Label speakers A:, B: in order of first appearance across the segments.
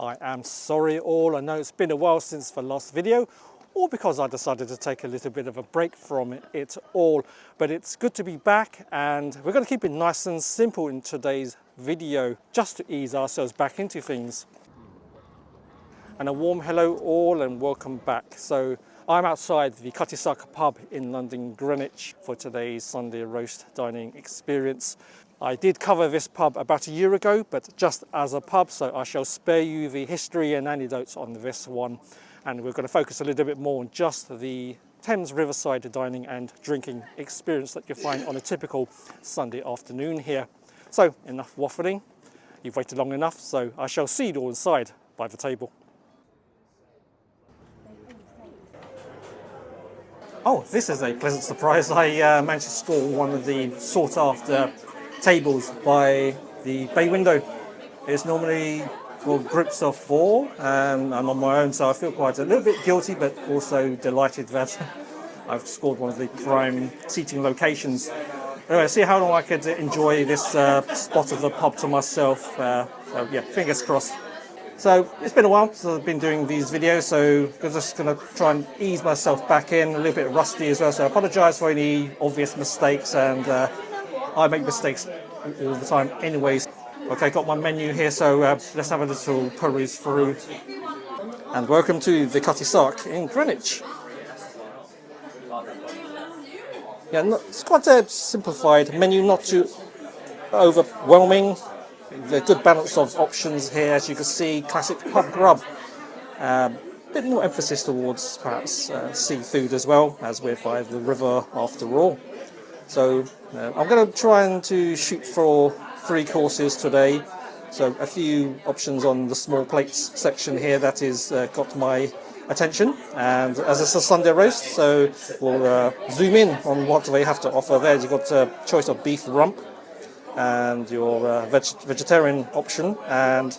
A: I am sorry all, I know it's been a while since the last video, or because I decided to take a little bit of a break from it all. But it's good to be back, and we're going to keep it nice and simple in today's video, just to ease ourselves back into things. And a warm hello all and welcome back. So I'm outside the Cutty Sark pub in London Greenwich for today's Sunday roast dining experience. I did cover this pub about a year ago, but just as a pub, so I shall spare you the history and anecdotes on this one. And we're going to focus a little bit more on just the Thames riverside dining and drinking experience that you find on a typical Sunday afternoon here. So enough waffling, you've waited long enough, so I shall see you all inside by the table. Oh, this is a pleasant surprise. I managed to score one of the sought after tables by the bay window. It's normally groups of four, and I'm on my own, so I feel quite a little bit guilty, but also delighted that I've scored one of the prime seating locations. Anyway, see how long I could enjoy this spot of the pub to myself. So yeah, fingers crossed. So it's been a while since I've been doing these videos, so I'm just going to try and ease myself back in, a little bit rusty as well, so I apologise for any obvious mistakes, and I make mistakes all the time anyways. Okay, got my menu here, so let's have a little peruse through. And welcome to the Cutty Sark in Greenwich. Yeah, it's quite a simplified menu, not too overwhelming. The good balance of options here, as you can see, classic pub grub. A bit more emphasis towards perhaps seafood as well, as we're by the river after all. So I'm going to try and shoot for 3 courses today. So a few options on the small plates section here that is got my attention. And as it's a Sunday roast, so we'll zoom in on what they have to offer there. You've got a choice of beef rump and your vegetarian option, and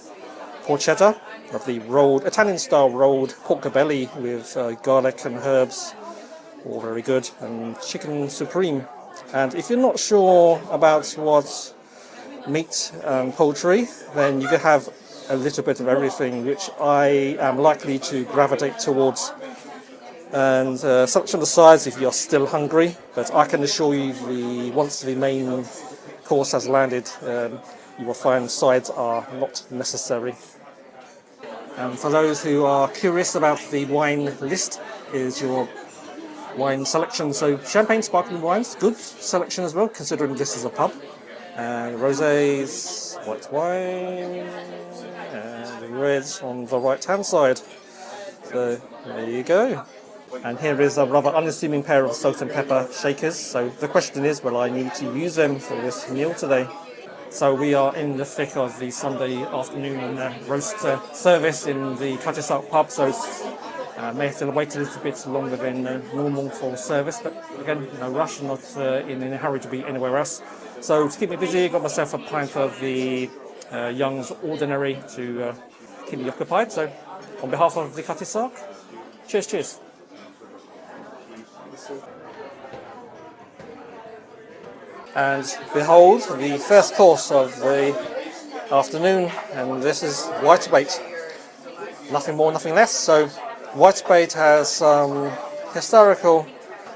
A: porchetta of the rolled Italian style rolled pork belly with garlic and herbs, all very good, and chicken supreme. And if you're not sure about what meat and poultry, then you can have a little bit of everything, which I am likely to gravitate towards. And such on the sides if you're still hungry, but I can assure you once the main course has landed, you will find sides are not necessary. And for those who are curious about the wine list, is your wine selection. So champagne, sparkling wines, good selection as well, considering this is a pub. Rosés, white wine, and reds on the right hand side. So there you go. And here is a rather unassuming pair of salt and pepper shakers. So the question is, will I need to use them for this meal today? So we are in the thick of the Sunday afternoon roast service in the Cutty Sark pub. So may have to wait a little bit longer than normal for service, but again, no rush, not in a hurry to be anywhere else. So to keep me busy, I got myself a pint of the Young's Ordinary to keep me occupied. So on behalf of the Cutty Sark, cheers, cheers. And behold, the first course of the afternoon, and this is whitebait. Nothing more, nothing less. So whitebait has some historical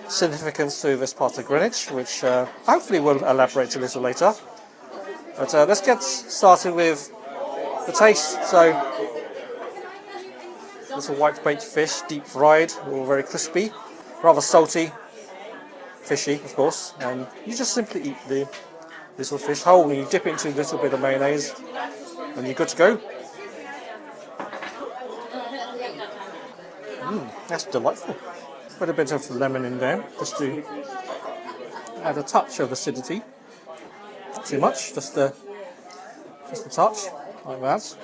A: significance to this part of Greenwich, which hopefully we'll elaborate a little later. But let's get started with the taste. So this is a whitebait fish, deep fried, all very crispy, rather salty, fishy of course, and you just simply eat the little fish whole and you dip it into a little bit of mayonnaise and you're good to go. That's delightful. Put a bit of lemon in there just to add a touch of acidity. Not too much, just a touch like that.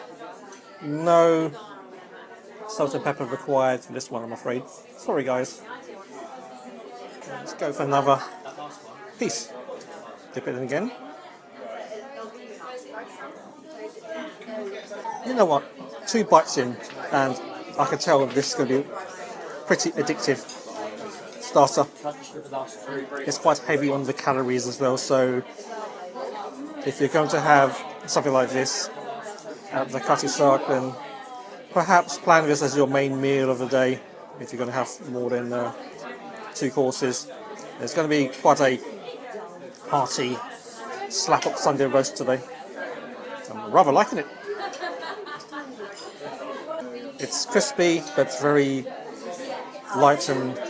A: No salt and pepper required for this one, I'm afraid. Sorry guys. Let's go for another piece. Dip it in again. You know what? 2 bites in, and I can tell this is going to be pretty addictive starter. It's quite heavy on the calories as well, so if you're going to have something like this at the Cutty Sark, then Perhaps plan this as your main meal of the day if you're going to have more than 2 courses. It's going to be quite a hearty slap-up Sunday roast today. I'm rather liking it. It's crispy but very light and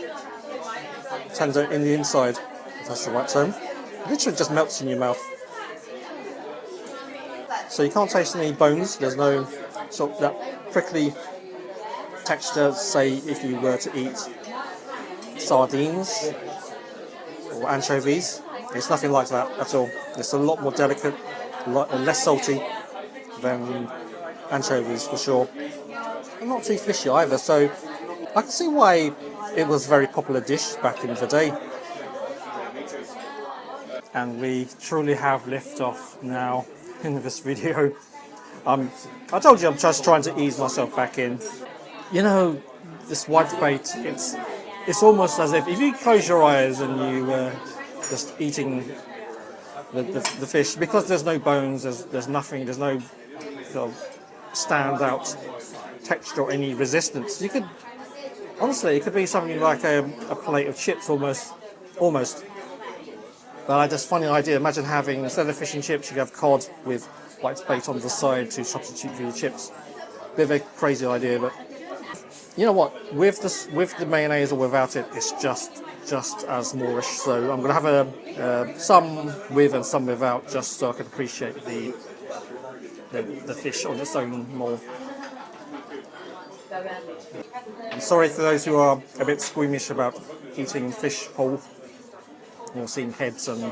A: tender in the inside, if that's the right term. It literally just melts in your mouth. So you can't taste any bones. There's no sort of that prickly texture, say if you were to eat sardines or anchovies. It's nothing like that at all. It's a lot more delicate, a lot less salty than anchovies for sure. And not too fishy either, so I can see why it was a very popular dish back in the day. And we truly have liftoff now in this video. I told you I'm just trying to ease myself back in. You know, this whitebait, it's almost as if you close your eyes and you just eating the fish, because there's no bones, there's nothing, there's no sort of standout texture or any resistance. You could, honestly, it could be something like a plate of chips almost. But I just funny idea, imagine having, instead of fish and chips, you have cod with whitebait on the side to substitute for your chips. Bit of a crazy idea, but you know what? With the mayonnaise or without it, it's just as moreish. So I'm going to have some with and some without, just so I can appreciate the fish on its own more. I'm sorry for those who are a bit squeamish about eating fish whole, or seeing heads and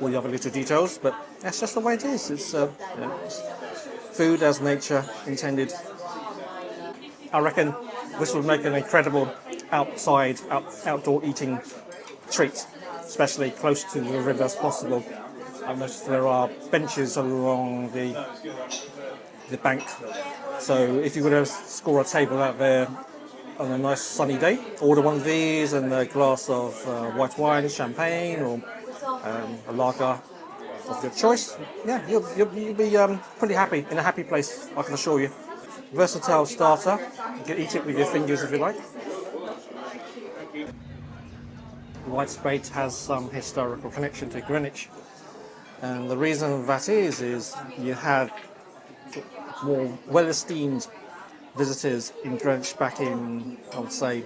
A: all the other little details, but that's just the way it is. It's food as nature intended. I reckon this would make an incredible outdoor eating treat, especially close to the river as possible. I've noticed there are benches along the bank, so if you were to score a table out there on a nice sunny day, order one of these and a glass of white wine, champagne, or a lager of your choice. Yeah, you'll be pretty happy, in a happy place, I can assure you. Versatile starter. You can eat it with your fingers if you like. Whitebait has some historical connection to Greenwich, and the reason that is you had more well-esteemed visitors in Greenwich back in, I would say,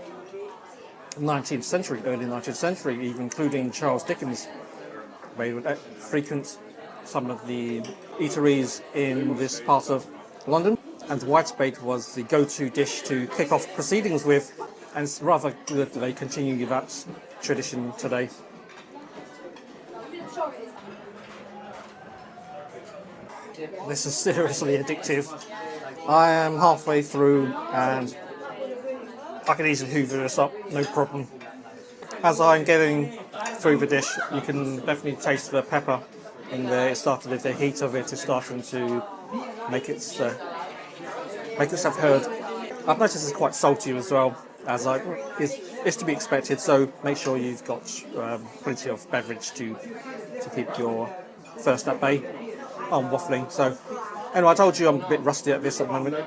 A: 19th century, early 19th century, even including Charles Dickens. They would frequent some of the eateries in this part of London, and whitebait was the go-to dish to kick off proceedings with, and it's rather good that they continue that tradition today. This is seriously addictive. I am halfway through and I can easily hoover this up, no problem. As I'm getting through the dish, you can definitely taste the pepper in there. It's starting with the heat of it is starting to make itself heard. I've noticed it's quite salty as well, as is to be expected. So make sure you've got plenty of beverage to keep your thirst at bay. I'm waffling, so anyway, I told you I'm a bit rusty at this at the moment.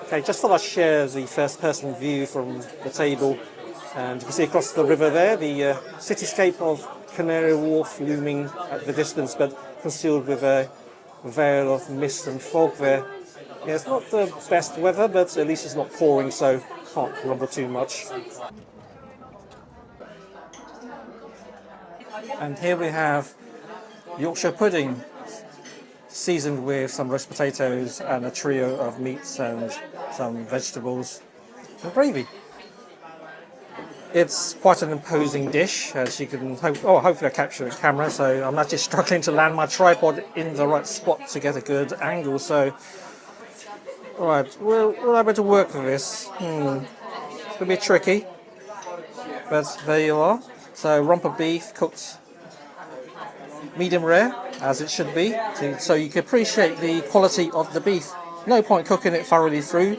A: Okay, just thought I'd share the first person view from the table, and you can see across the river there the cityscape of Canary Wharf looming at the distance, but concealed with a veil of mist and fog there. Yeah, it's not the best weather, but at least it's not pouring, so can't grumble too much. And here we have Yorkshire pudding, seasoned with some roast potatoes and a trio of meats and some vegetables and gravy. It's quite an imposing dish, as you can hopefully I capture the camera, so I'm actually struggling to land my tripod in the right spot to get a good angle. So, alright, we're able to work with this. It's going to be tricky, but there you are. So rump of beef cooked medium rare, as it should be, so you can appreciate the quality of the beef. No point cooking it thoroughly through.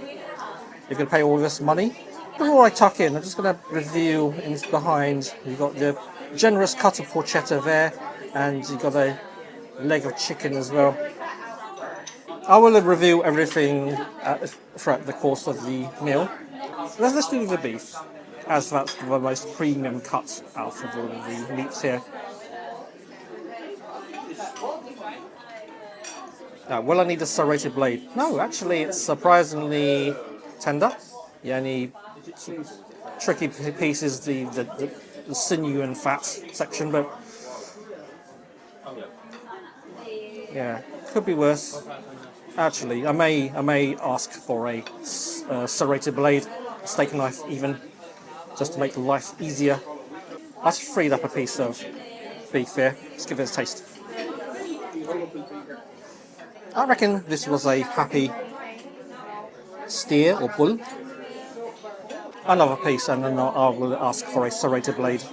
A: You're going to pay all this money. Before I tuck in, I'm just going to reveal in behind, you've got the generous cut of porchetta there, and you've got a leg of chicken as well. I will review everything throughout the course of the meal. Let's do the beef, as that's the most premium cut out of all of the meats here. Now, will I need a serrated blade? No, actually it's surprisingly tender. The only tricky piece is the sinew and fat section, but yeah, could be worse. Actually, I may ask for a serrated blade, steak knife even, just to make life easier. I just freed up a piece of beef here. Let's give it a taste. I reckon this was a happy steer or bull. Another piece, and then I will ask for a serrated blade.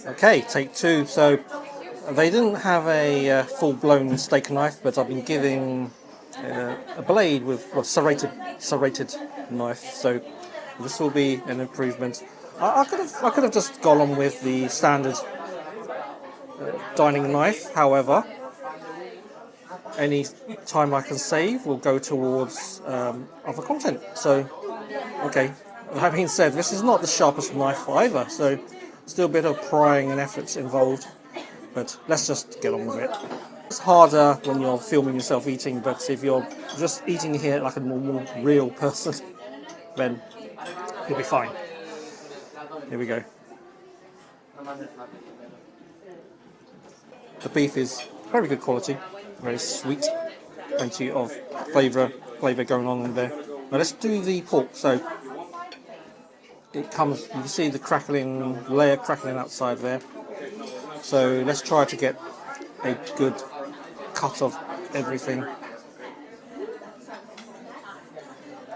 A: Okay, take two. So they didn't have a full-blown steak knife, but I've been giving a blade with a serrated knife. So this will be an improvement. I could have just gone on with the standard dining knife. However, any time I can save will go towards other content. So, okay. That being said, this is not the sharpest knife either, so still a bit of prying and efforts involved. But let's just get on with it. It's harder when you're filming yourself eating, but if you're just eating here like a normal, real person, then you'll be fine. Here we go. The beef is very good quality, very sweet, plenty of flavour going on in there. Now let's do the pork. So it comes, you can see the layer crackling outside there. So let's try to get a good cut of everything.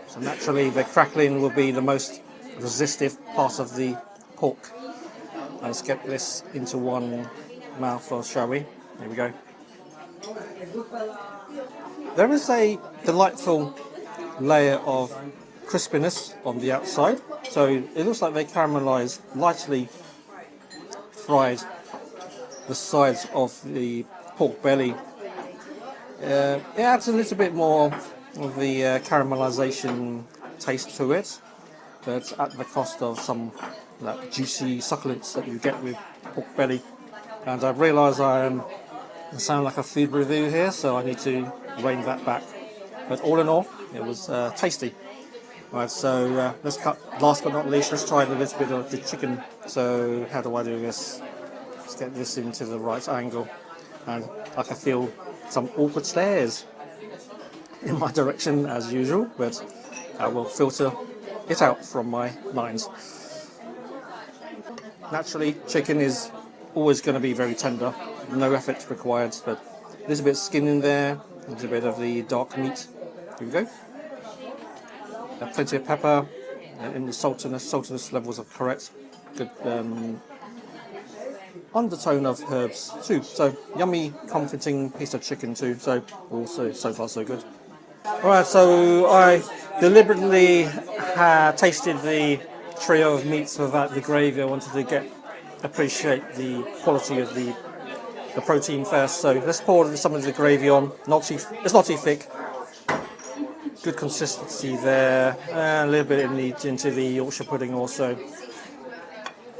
A: So naturally the crackling will be the most resistive part of the pork. Let's get this into one mouthful, shall we? Here we go. There is a delightful layer of crispiness on the outside. So it looks like they caramelized, lightly fried the sides of the pork belly. It adds a little bit more of the caramelization taste to it, but at the cost of some that juicy succulence that you get with pork belly. And I've realised I sound like a food review here, so I need to rein that back. But all in all, it was tasty. Right, so let's cut. Last but not least, let's try a little bit of the chicken. So how do I do this? Let's get this into the right angle, and I can feel some awkward stares in my direction as usual, but I will filter it out from my minds. Naturally, chicken is always going to be very tender, no effort required, but there's a bit of skin in there, there's a bit of the dark meat. Here we go. Plenty of pepper, and the saltiness levels are correct. Good undertone of herbs too. So yummy, comforting piece of chicken too. So also so far so good. Alright, so I deliberately tasted the trio of meats without the gravy. I wanted to appreciate the quality of the protein first. So let's pour some of the gravy on. It's not too thick. Good consistency there. And a little bit into the Yorkshire pudding also.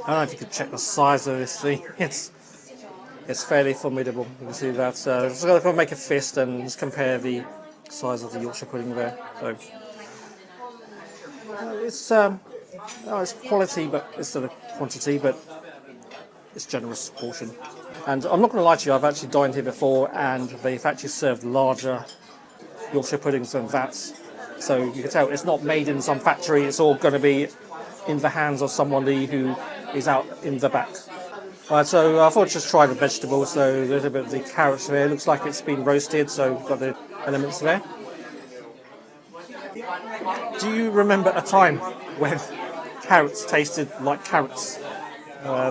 A: I don't know if you could check the size of this thing. It's fairly formidable. You can see that. Just going to make a fist and just compare the size of the Yorkshire pudding there. So it's quality, but it's sort of quantity, but it's generous portion. And I'm not going to lie to you, I've actually dined here before, and they've actually served larger Yorkshire puddings than that. So you can tell it's not made in some factory. It's all going to be in the hands of somebody who is out in the back. Right, so I thought I'd just try the vegetables. So a little bit of the carrots there. It looks like it's been roasted, so we've got the elements there. Do you remember a time when carrots tasted like carrots?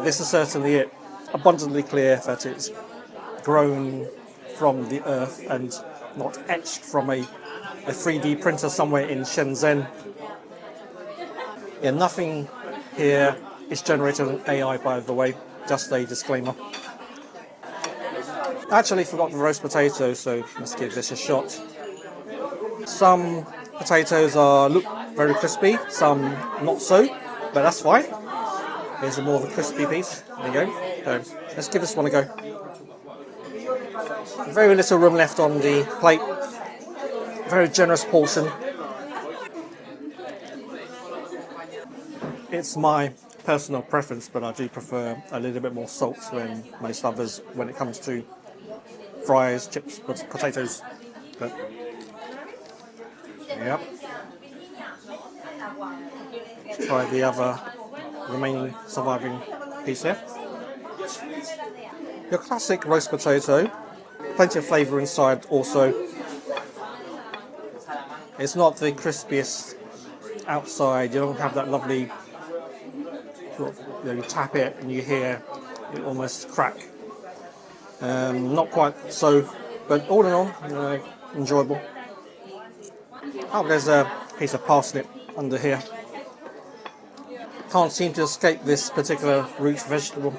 A: This is certainly it. Abundantly clear that it's grown from the earth and not etched from a 3D printer somewhere in Shenzhen. Yeah, nothing here is generated in AI, by the way, just a disclaimer. I actually forgot the roast potato, so let's give this a shot. Some potatoes look very crispy, some not so, but that's fine. Here's a more of a crispy piece. There you go. So let's give this one a go. Very little room left on the plate. Very generous portion. It's my personal preference, but I do prefer a little bit more salt than most others when it comes to fries, chips, potatoes. But, yep. Let's try the other remaining surviving piece here. Your classic roast potato, plenty of flavour inside also. It's not the crispiest outside, you don't have that lovely, you tap it and you hear it almost crack. Not quite so, but all in all, enjoyable. Oh, there's a piece of parsnip under here. Can't seem to escape this particular root vegetable.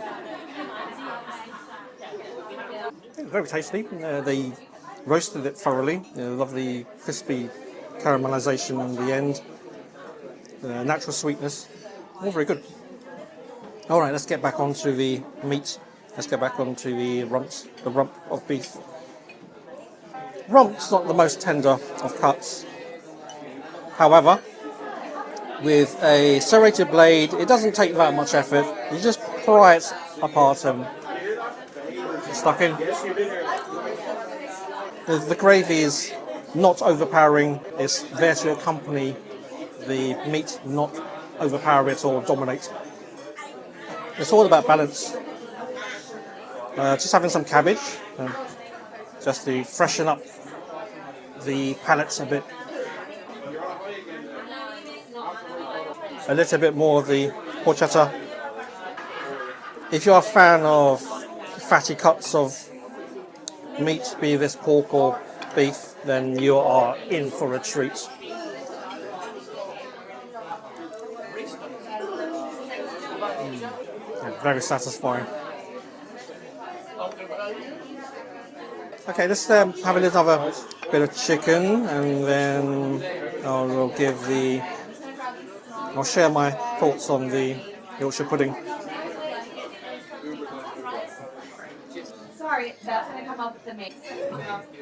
A: Very tasty. They roasted it thoroughly. Lovely crispy caramelization on the end. Natural sweetness. All very good. All right, let's get back onto the meat. Let's get back onto the rump of beef. Rump's not the most tender of cuts. However, with a serrated blade, it doesn't take that much effort. You just pry it apart and it's stuck in. The gravy is not overpowering. It's there to accompany the meat, not overpower it or dominate. It's all about balance. Just having some cabbage, just to freshen up the palate a bit. A little bit more of the horchata. If you're a fan of fatty cuts of meat, be this pork or beef, then you are in for a treat. Yeah, very satisfying. Okay, let's have a little other bit of chicken, and then I'll share my thoughts on the Yorkshire pudding.
B: Sorry, that's going to come up with the mix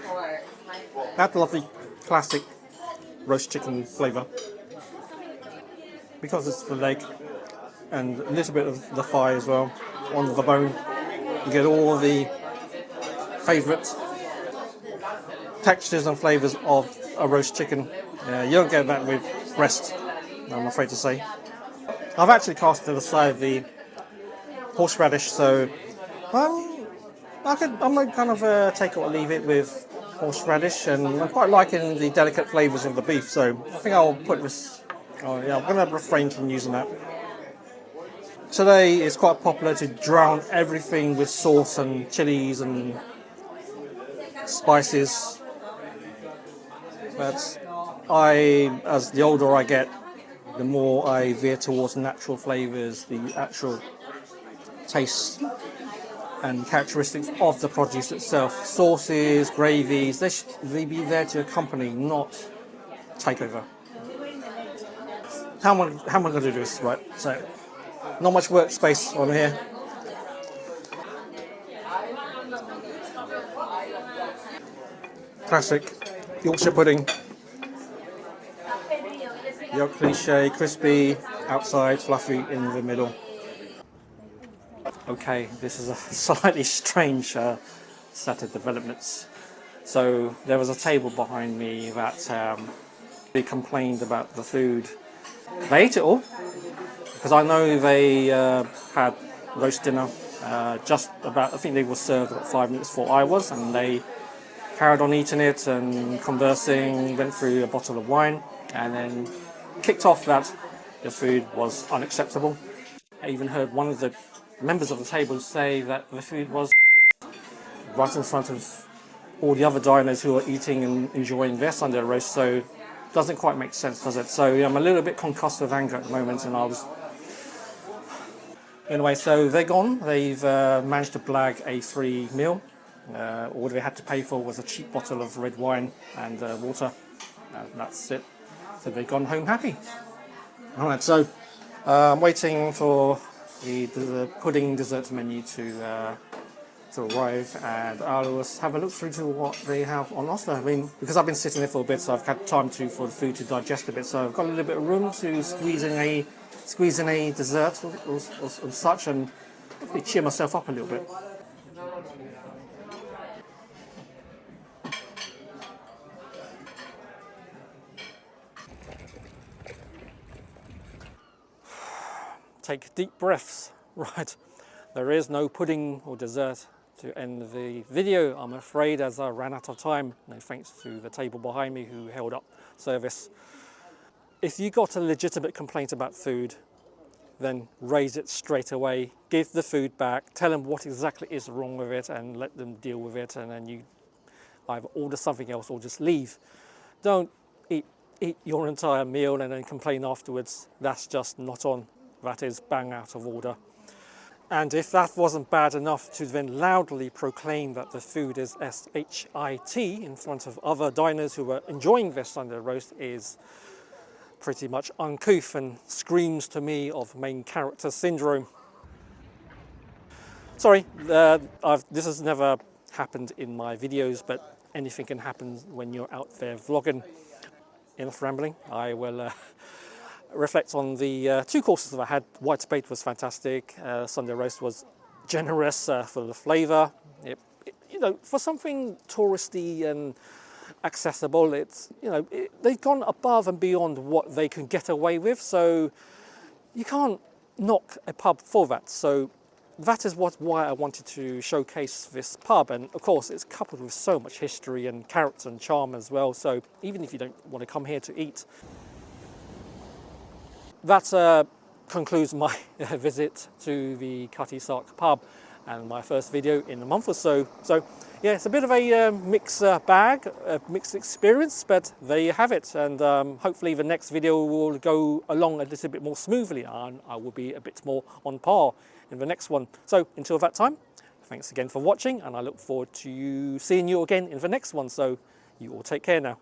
B: for
A: That lovely classic roast chicken flavour. Because it's the leg and a little bit of the thigh as well on the bone, you get all the favourite textures and flavours of a roast chicken. You don't get that with breast, I'm afraid to say. I've actually cast to the side the horseradish, so I'm going to kind of take it or leave it with horseradish, and I'm quite liking the delicate flavours of the beef, so I think I'll put this. Oh yeah, I'm going to refrain from using that. Today it's quite popular to drown everything with sauce and chilies and spices, but as the older I get, the more I veer towards natural flavours, the actual taste and characteristics of the produce itself. Sauces, gravies, they be there to accompany, not take over. How am I going to do this? Right, so not much workspace on here. Classic Yorkshire pudding. Your cliche, crispy outside, fluffy in the middle. Okay, this is a slightly strange set of developments. So there was a table behind me that they complained about the food. They ate it all, because I know they had roast dinner just about, I think they were served about 5 minutes before I was, and they carried on eating it and conversing, went through a bottle of wine, and then kicked off that the food was unacceptable. I even heard one of the members of the table say that the food was right in front of all the other diners who are eating and enjoying their Sunday roast, so it doesn't quite make sense, does it? So I'm a little bit concussed with anger at the moment, and anyway, so they're gone. They've managed to blag a free meal. All they had to pay for was a cheap bottle of red wine and water. That's it. So they've gone home happy. All right, so I'm waiting for the pudding dessert menu to arrive, and I'll have a look through to what they have on offer. I mean, because I've been sitting there for a bit, so I've had time for the food to digest a bit. So I've got a little bit of room to squeeze in a dessert or such, and hopefully cheer myself up a little bit. Take deep breaths. Right, there is no pudding or dessert to end the video, I'm afraid, as I ran out of time. No thanks to the table behind me who held up service. If you got a legitimate complaint about food, then raise it straight away. Give the food back, tell them what exactly is wrong with it and let them deal with it, and then you either order something else or just leave. Don't eat your entire meal and then complain afterwards. That's just not on. That is bang out of order. And if that wasn't bad enough to then loudly proclaim that the food is SHIT in front of other diners who were enjoying their Sunday roast is pretty much uncouth and screams to me of main character syndrome. Sorry, this has never happened in my videos, but anything can happen when you're out there vlogging. Enough rambling. I will reflect on the two courses that I had. White spade was fantastic. Sunday roast was generous, full of flavour. You know, for something touristy and accessible, they've gone above and beyond what they can get away with. So you can't knock a pub for that. So that is why I wanted to showcase this pub, and of course it's coupled with so much history and character and charm as well. So even if you don't want to come here to eat, that concludes my visit to the Cutty Sark pub and my first video in a month or so. So yeah, it's a bit of a mixed bag, a mixed experience, but there you have it. And hopefully the next video will go along a little bit more smoothly and I will be a bit more on par in the next one. So until that time, thanks again for watching, and I look forward to seeing you again in the next one. So you all take care now.